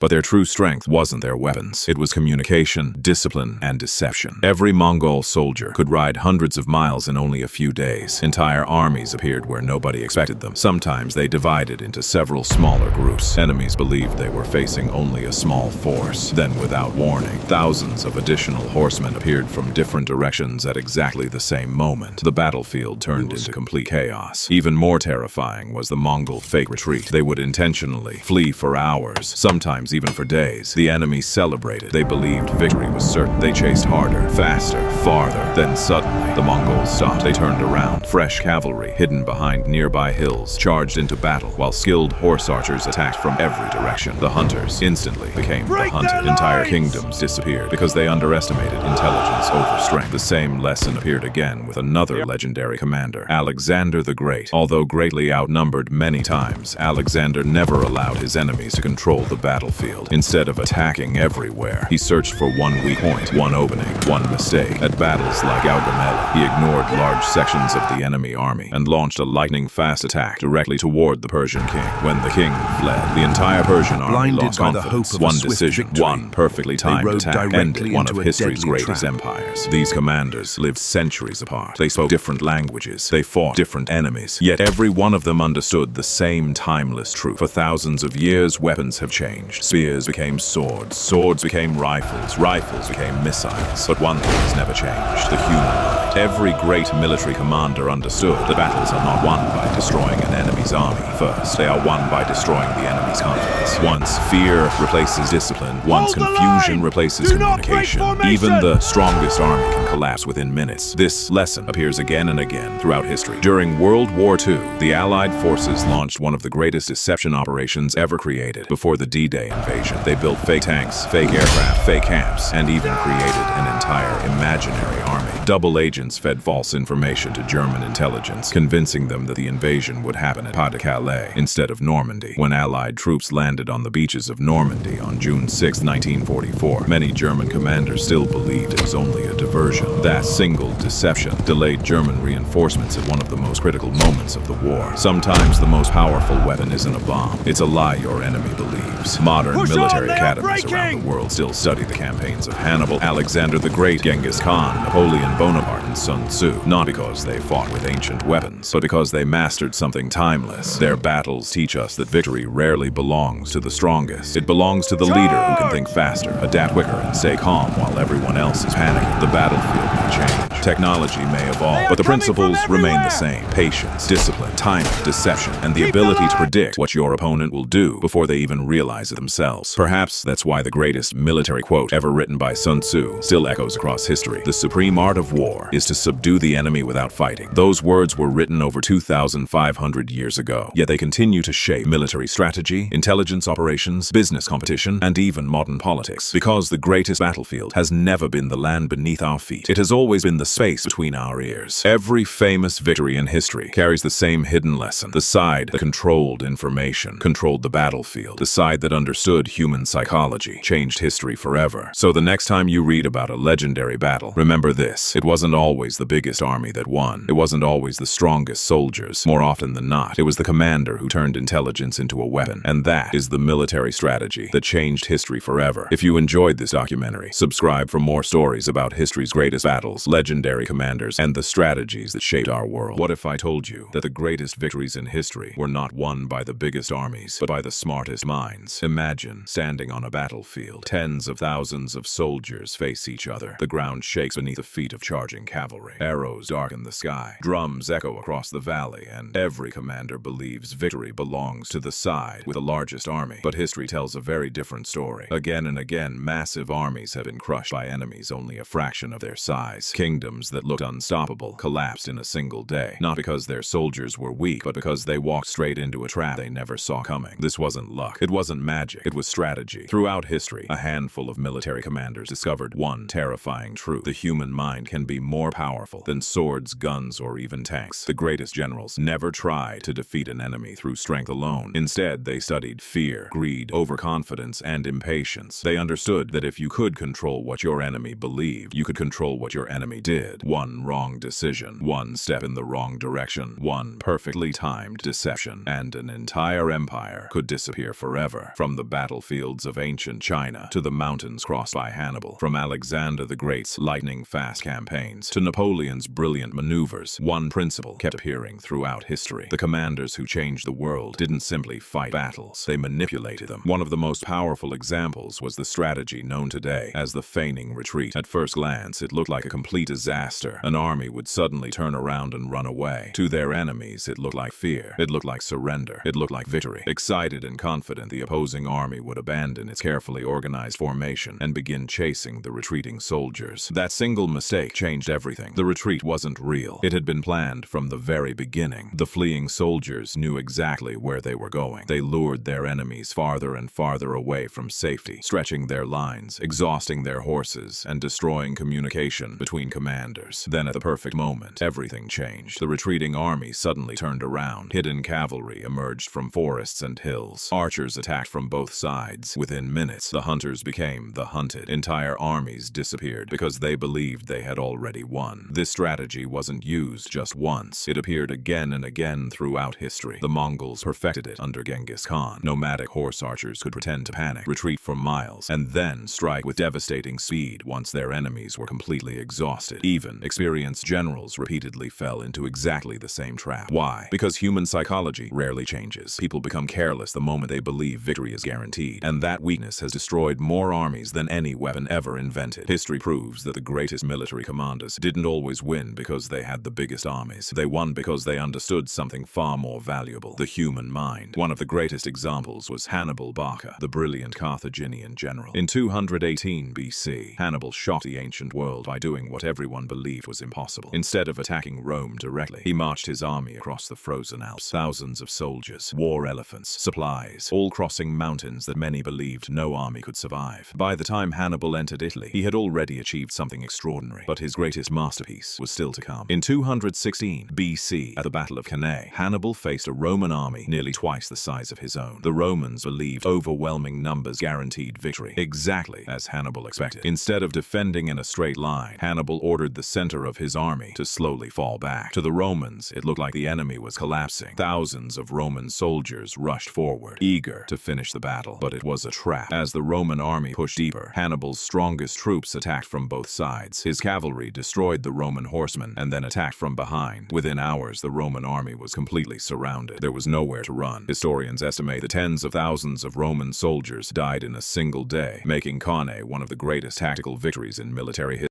But their true strength wasn't their weapons. It was communication, discipline, and deception. Every Mongol soldier could ride hundreds of miles in only a few days. Entire armies appeared where nobody expected them. Sometimes they divided into several smaller groups. Enemies believed they were facing only a small force. Then, without warning, thousands of additional horsemen appeared from different directions at exactly the same moment. The battlefield turned into complete chaos. Even more terrifying was the Mongol fake retreat. They would intentionally flee for hours, sometimes even for days. The enemy celebrated. They believed victory was certain. They chased harder, faster, farther. Then suddenly, the Mongols stopped. They turned around. Fresh cavalry, hidden behind nearby hills, charged into battle, while skilled horse archers attacked from every direction. The hunters instantly became the hunted. Entire kingdoms disappeared because they underestimated intelligence over strength. The same lesson appeared again with another legendary commander, Alexander the Great. Although greatly outnumbered many times, Alexander never allowed his enemies to control the battlefield. Instead of attacking everywhere, he searched for one weak point, one opening, one mistake. At battles like Gaugamela, he ignored large sections of the enemy army and launched a lightning-fast attack directly toward the Persian king. When the king fled, the entire Persian army lost confidence. One decision, one perfectly timed attack ended one of history's greatest empires. These commanders lived centuries apart. They spoke different languages. They fought different enemies. Yet every one of them understood the same timeless truth. For thousands of years, weapons have changed. Spears became swords. Swords became rifles. Rifles became missiles. But one thing has never changed: the human mind. Every great military commander understood that battles are not won by destroying an enemy's army first. They are won by destroying the enemy's confidence. Once fear replaces discipline, once confusion replaces communication, even the strongest army can collapse within minutes. This lesson appears again and again throughout history. During World War II, the Allied forces launched one of the greatest deception operations ever created. Before the D-Day invasion, they built fake tanks, fake aircraft, fake camps, and even created an entire imaginary army. Double agents fed false information to German intelligence, convincing them that the invasion would happen at Pas-de-Calais instead of Normandy. When Allied troops landed on the beaches of Normandy on June 6, 1944, many German commanders still believed it was only a diversion. That single deception delayed German reinforcements at one of the most critical moments of the war. Sometimes the most powerful weapon isn't a bomb. It's a lie your enemy believes. Modern military academies around the world still study the campaigns of Hannibal, Alexander the Great, Genghis Khan, Napoleon Bonaparte, and Sun Tzu. Not because they fought with ancient weapons, but because they mastered something timeless. Their battles teach us that victory rarely belongs to the strongest. It belongs to the leader who can think faster, adapt quicker, and stay calm while everyone else is panicking. The battlefield may change. Technology may evolve, but the principles remain the same. Patience, discipline, timing, deception, and the ability to predict what your opponent will do before they even realize it themselves. Perhaps that's why the greatest military quote ever written by Sun Tzu still echoes across history. The supreme art of war is to subdue the enemy without fighting. Those words were written over 2,500 years ago, yet they continue to shape military strategy, intelligence operations, business competition, and even modern politics. Because the greatest battlefield has never been the land beneath our feet. It has always been the space between our ears. Every famous victory in history carries the same hidden lesson. The side that controlled information, controlled the battlefield. The side that understood human psychology changed history forever. So the next time you read about a legendary battle, remember this: it wasn't always the biggest army that won. It wasn't always the strongest soldiers. More often than not, it was the commander who turned intelligence into a weapon. And that is the military strategy that changed history forever. If you enjoyed this documentary, subscribe for more stories about history's greatest battles, legendary commanders, and the strategies that shaped our world. What if I told you that the greatest victories in history were not won by the biggest armies, but by the smartest minds? Imagine standing on a battlefield. Tens of thousands of soldiers face each other. The ground shakes beneath the feet of charging cavalry. Arrows darken the sky. Drums echo across the valley, and every commander believes victory belongs to the side with the largest army. But history tells a very different story. Again and again, massive armies have been crushed by enemies only a fraction of their size. Kingdoms that looked unstoppable collapsed in a single day, not because their soldiers were weak, but because they walked straight into a trap they never saw coming. This wasn't luck. It wasn't magic. It was strategy. Throughout history, a handful of military commanders discovered one terrifying truth: the human mind can be more powerful than swords, guns, or even tanks. The greatest generals never tried to defeat an enemy through strength alone. Instead, they studied fear, greed, overconfidence, and impatience. They understood that if you could control what your enemy believed, you could control what your enemy did. One wrong decision, one step in the wrong direction, one perfectly timed deception, and an entire empire could disappear forever. From the battlefields of ancient China to the mountains crossed by Hannibal. From Alexander the Great's lightning-fast campaigns to Napoleon's brilliant maneuvers, one principle kept appearing throughout history. The commanders who changed the world didn't simply fight battles, they manipulated them. One of the most powerful examples was the strategy known today as the feigning retreat. At first glance, it looked like a complete disaster. An army would suddenly turn around and run away. To their enemies, it looked like fear. It looked like surrender. It looked like victory. Excited and confident, the opposing army would abandon its carefully organized formation and begin chasing the retreating soldiers. That single mistake changed everything. The retreat wasn't real. It had been planned from the very beginning. The fleeing soldiers knew exactly where they were going. They lured their enemies farther and farther away from safety, stretching their lines, exhausting their horses, and destroying communication between commanders. Then at the perfect moment, everything changed. The retreating army suddenly turned around. Hidden cavalry emerged from forests and hills. Archers attacked from both sides. Within minutes, the hunters became the hunted. Entire armies disappeared because they believed they had already won. This strategy wasn't used just once. It appeared again and again throughout history. The Mongols perfected it under Genghis Khan. Nomadic horse archers could pretend to panic, retreat for miles, and then strike with devastating speed once their enemies were completely exhausted. Even experienced generals repeatedly fell into exactly the same trap. Why? Because human psychology rarely changes. People become careless the moment they believe victory is guaranteed, and that weakness has destroyed more armies than any weapon ever invented. History proves that the greatest military commanders didn't always win because they had the biggest armies. They won because they understood something far more valuable: the human mind. One of the greatest examples was Hannibal Barca, the brilliant Carthaginian general. In 218 BC, Hannibal shocked the ancient world by doing what everyone believed was impossible. Instead of attacking Rome directly, he marched his army across the frozen Alps. Thousands of soldiers, war elephants, supplies, all crossing mountains that many believed no army could survive. By the time Hannibal entered Italy, he had already achieved something extraordinary, but his greatest masterpiece was still to come. In 216 BC, at the Battle of Cannae, Hannibal faced a Roman army nearly twice the size of his own. The Romans believed overwhelming numbers guaranteed victory, exactly as Hannibal expected. Instead of defending in a straight line, Hannibal ordered the center of his army to slowly fall back. To the Romans, it looked like the enemy was collapsing. Thousands of Roman soldiers rushed forward, eager to finish the battle. But it was a trap. As the Roman army pushed deeper, Hannibal's strongest troops attacked from both sides. His cavalry destroyed the Roman horsemen and then attacked from behind. Within hours, the Roman army was completely surrounded. There was nowhere to run. Historians estimate that tens of thousands of Roman soldiers died in a single day, making Cannae one of the greatest tactical victories in military history.